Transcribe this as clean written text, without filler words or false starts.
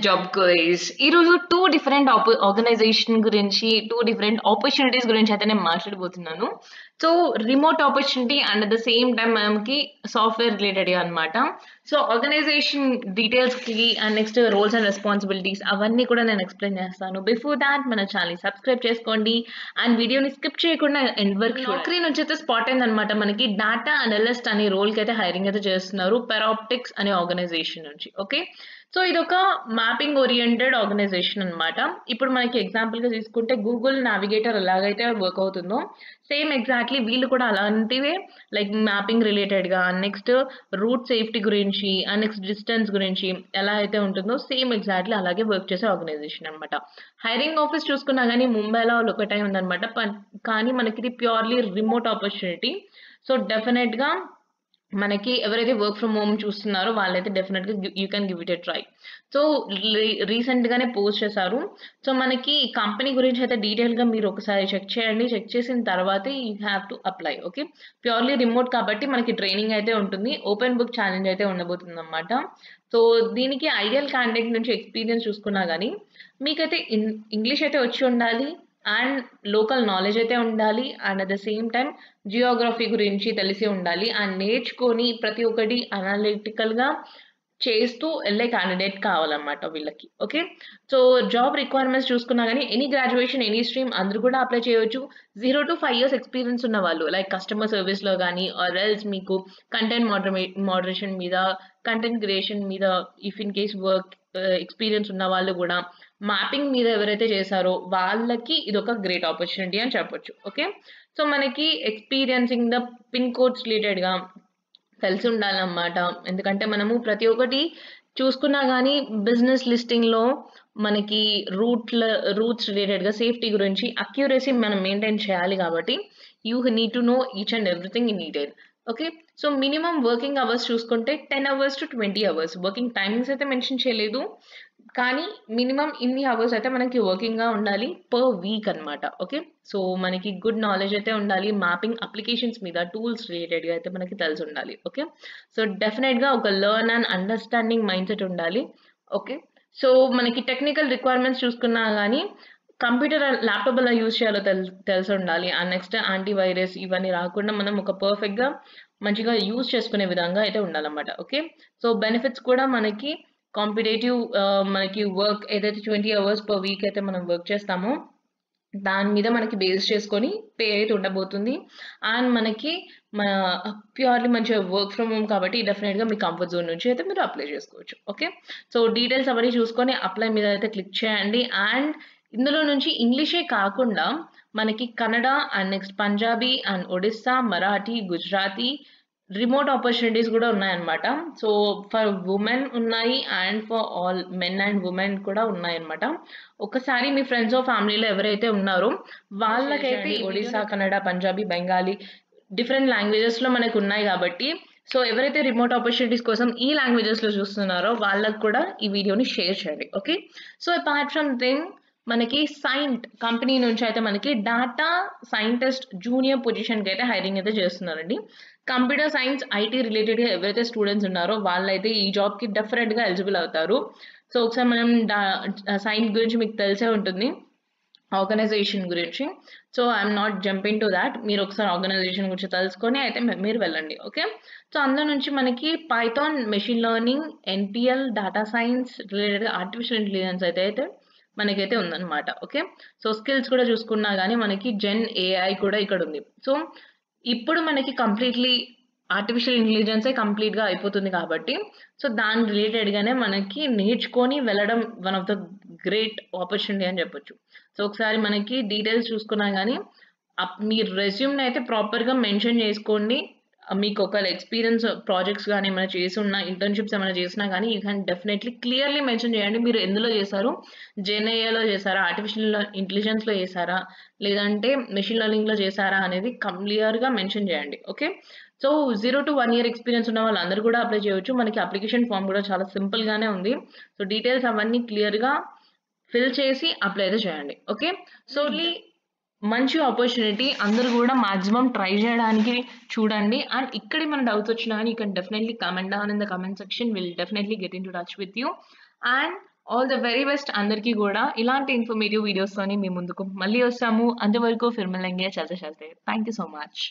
Job guys ఈరోజు two different organisation గురించి two different opportunities గురించి అయితే నేను మాట్లాడబోతున్నాను. So remote opportunity and at the same time మనకి సాఫ్ట్వేర్ రిలేటెడ్ అనమాట. సో ఆర్గనైజేషన్ డీటెయిల్స్ కి and next roles and responsibilities అవన్నీ కూడా నేను ఎక్స్ప్లెయిన్ చేస్తాను. బిఫోర్ దాట్ మన ఛానల్ సబ్స్క్రైబ్ చేసుకోండి అండ్ వీడియోని స్కిప్ చేయకుండా ఎండ్ వరకు. నౌకరీ నుంచి అయితే స్పాట్ అయిందనమాట. మనకి డాటా అనలిస్ట్ అనే రోల్ కి అయితే హైరింగ్ అయితే చేస్తున్నారు పెరాప్టిక్స్ అనే ఆర్గనైజేషన్ నుంచి. ఓకే, సో ఇదొక మ్యాపింగ్ ఓరియంటెడ్ ఆర్గనైజేషన్ అనమాట. ఇప్పుడు మనకి ఎగ్జాంపుల్ గా తీసుకుంటే గూగుల్ నావిగేటర్ ఎలాగైతే వర్క్ అవుతుందో సేమ్ ఎగ్జాక్ట్లీ వీళ్ళు కూడా అలాంటివే, లైక్ మ్యాపింగ్ రిలేటెడ్ గా నెక్స్ట్ రూట్ సేఫ్టీ గురించి అండ్ నెక్స్ట్ డిస్టెన్స్ గురించి ఎలా అయితే ఉంటుందో సేమ్ ఎగ్జాక్ట్లీ అలాగే వర్క్ చేసే ఆర్గనైజేషన్ అనమాట. హైరింగ్ ఆఫీస్ చూసుకున్నా కానీ ముంబైలో ఒకటే ఉందన్నమాట. కానీ మనకి ఇది purely remote opportunity. So definite గా మనకి ఎవరైతే వర్క్ ఫ్రమ్ హోమ్ చూస్తున్నారో వాళ్ళైతే డెఫినెట్ గా you can give it a try. So recent గానే పోస్ట్ చేశారు. సో మనకి కంపెనీ గురించి అయితే డీటెయిల్ గా మీరు ఒకసారి చెక్ చేయండి. చెక్ చేసిన తర్వాత you have to apply. Okay, purely remote కాబట్టి మనకి ట్రైనింగ్ అయితే ఉంటుంది. ఓపెన్ బుక్ ఛాలెంజ్ అయితే ఉండబోతుంది అనమాట. సో దీనికి ఐడియల్ క్యాండిడేట్ నుంచి ఎక్స్పీరియన్స్ చూసుకున్నా కానీ మీకైతే ఇంగ్లీష్ అయితే వచ్చి ఉండాలి అండ్ లోకల్ నాలెడ్జ్ అయితే ఉండాలి and at the same time Geography గురించి తెలిసి ఉండాలి అండ్ నేర్చుకొని ప్రతి ఒక్కటి అనలిటికల్ గా చేస్తూ వెళ్ళే క్యాండిడేట్ కావాలన్నమాట వీళ్ళకి. ఓకే, సో జాబ్ రిక్వైర్మెంట్స్ చూసుకున్నా కానీ ఎనీ గ్రాడ్యుయేషన్ ఎనీ స్ట్రీమ్ అందరూ కూడా అప్లై చేయొచ్చు. 0 to 5 years ఎక్స్పీరియన్స్ ఉన్న వాళ్ళు, లైక్ కస్టమర్ సర్వీస్ లో కానీ ఆర్ ఎల్స్ మీకు కంటెంట్ మోడరేషన్ మీద, కంటెంట్ క్రియేషన్ మీద if in case work experience ఉన్న వాళ్ళు కూడా మ్యాపింగ్ మీద ఎవరైతే చేశారో వాళ్ళకి ఇది ఒక గ్రేట్ ఆపర్చునిటీ అని చెప్పొచ్చు. ఓకే, సో మనకి experiencing the pin codes related గా తెలిసి ఉండాలన్నమాట. ఎందుకంటే మనము ప్రతి ఒక్కటి చూసుకున్నా కానీ బిజినెస్ లిస్టింగ్ లో మనకి రూట్స్ రిలేటెడ్ గా సేఫ్టీ గురించి అక్యూరసీ మనం మెయింటైన్ చేయాలి కాబట్టి you need to know each and everything in detail. Okay, so minimum working hours చూసుకుంటే 10 hours to 20 hours. Working timings అయితే మెన్షన్ చేయలేదు కానీ మినిమం ఇన్ని అవర్స్ అయితే మనకి వర్కింగ్ గా ఉండాలి పర్ వీక్ అనమాట. ఓకే, సో మనకి గుడ్ నాలెడ్జ్ అయితే ఉండాలి మ్యాపింగ్ అప్లికేషన్స్ మీద, టూల్స్ రిలేటెడ్ గా అయితే మనకి తెలిసి ఉండాలి. ఓకే, సో డెఫినెట్ గా ఒక learn and understanding mind set ఉండాలి. ఓకే, సో మనకి టెక్నికల్ రిక్వైర్మెంట్స్ చూసుకున్నా కానీ కంప్యూటర్ ల్యాప్టాప్ ఎలా యూజ్ చేయాలో తెలిసి ఉండాలి అండ్ నెక్స్ట్ యాంటీవైరస్ ఇవన్నీ రాకుండా మనం ఒక పర్ఫెక్ట్ గా మంచిగా యూజ్ చేసుకునే విధంగా అయితే ఉండాలన్నమాట. ఓకే, సో బెనిఫిట్స్ కూడా మనకి కాంపిటేటివ్, మనకి వర్క్ ఏదైతే 20 hours per week అయితే మనం వర్క్ చేస్తామో దాని మీద మనకి బేస్ చేసుకొని పే అయితే ఉండబోతుంది అండ్ మనకి ప్యూర్లీ మంచిగా వర్క్ ఫ్రమ్ హోమ్ కాబట్టి డెఫినెట్ గా మీ కంఫర్ట్ జోన్ నుంచి అయితే మీరు అప్లై చేసుకోవచ్చు. ఓకే, సో డీటెయిల్స్ అవన్నీ చూసుకొని అప్లై మీద అయితే క్లిక్ చేయండి అండ్ ఇందులో నుంచి ఇంగ్లీషే కాకుండా మనకి Kannada and next Punjabi and Odisha, Marathi, Gujarati remote opportunities కూడా ఉన్నాయన్నమాట. సో ఫర్ ఉమెన్ ఉన్నాయి and for all men and women కూడా ఉన్నాయన్నమాట. ఒకసారి మీ ఫ్రెండ్స్ ఫ్యామిలీలో ఎవరైతే ఉన్నారో వాళ్ళకైతే ఒడిస్సా, కన్నడ, పంజాబీ, బెంగాలీ డిఫరెంట్ లాంగ్వేజెస్ లో మనకు ఉన్నాయి కాబట్టి సో ఎవరైతే రిమోట్ ఆపర్చునిటీస్ కోసం ఈ లాంగ్వేజెస్ లో చూస్తున్నారో వాళ్ళకు కూడా ఈ వీడియోని షేర్ చేయండి. Okay, so apart from thing మనకి సైంట్ కంపెనీ నుంచి అయితే మనకి డాటా సైంటిస్ట్ జూనియర్ పొజిషన్ కి అయితే హైరింగ్ అయితే చేస్తున్నారండి. కంప్యూటర్ సైన్స్ ఐటీ రిలేటెడ్ గా ఎవరైతే స్టూడెంట్స్ ఉన్నారో వాళ్ళైతే ఈ జాబ్ కి డెఫినెట్ గా ఎలిజిబుల్ అవుతారు. సో ఒకసారి మనం సైంట్ గురించి మీకు తెలిసే ఉంటుంది, ఆర్గనైజేషన్ గురించి. So I'm not jumping to that. మీరు ఒకసారి ఆర్గనైజేషన్ గురించి తెలుసుకొని అయితే మీరు వెళ్ళండి. ఓకే, సో అందులో నుంచి మనకి Python, machine learning, NPL, data science related artificial intelligence అయితే మనకైతే ఉందన్నమాట. ఓకే, సో స్కిల్స్ కూడా చూసుకున్నా కానీ మనకి జెన్ ఏఐ కూడా ఇక్కడ ఉంది. సో ఇప్పుడు మనకి కంప్లీట్లీ ఆర్టిఫిషియల్ ఇంటెలిజెన్సే కంప్లీట్ గా అయిపోతుంది కాబట్టి సో దాని రిలేటెడ్ గానే మనకి నేర్చుకొని వెళ్ళడం one of the great opportunity అని చెప్పొచ్చు. సో ఒకసారి మనకి డీటెయిల్స్ చూసుకున్నా కానీ మీ రెజ్యూమ్ అయితే ప్రాపర్ గా మెన్షన్ చేసుకోండి. మీకు ఒక ఎక్స్పీరియన్స్ ప్రాజెక్ట్స్ కానీ ఏమైనా చేసి ఉన్నా, ఇంటర్న్షిప్స్ ఏమైనా చేసినా కానీ you can definitely clearly mention చేయండి మీరు ఎందులో చేశారు. జెన్ఏఐలో చేశారా, ఆర్టిఫిషియల్ ఇంటెలిజెన్స్ లో చేశారా, లేదంటే మెషిన్ లెర్నింగ్ లో చేశారా అనేది క్లియర్ గా మెన్షన్ చేయండి. Okay, so 0 to 1 year experience ఉన్న వాళ్ళందరూ కూడా అప్లై చేయొచ్చు. మనకి అప్లికేషన్ ఫామ్ కూడా చాలా సింపుల్ గానే ఉంది. సో డీటెయిల్స్ అవన్నీ క్లియర్ గా ఫిల్ చేసి అప్లై అయితే చేయండి. ఓకే, సో మంచి ఆపర్చునిటీ, అందరూ కూడా మాక్సిమం ట్రై చేయడానికి చూడండి. అండ్ ఇక్కడ మన డౌట్స్ వచ్చినా కానీ you can definitely comment down in the comment section. Will definitely get in to touch with you. And all the very best అందరికీ గూడా. ఇలాంటి ఇన్ఫర్మేటివ్ వీడియోస్‌తోని మీ ముందుకు మళ్ళీ వస్తాము. అంతవరకు ఫిర్ మిలేంగే. చల్తే చల్తే. Thank you so much.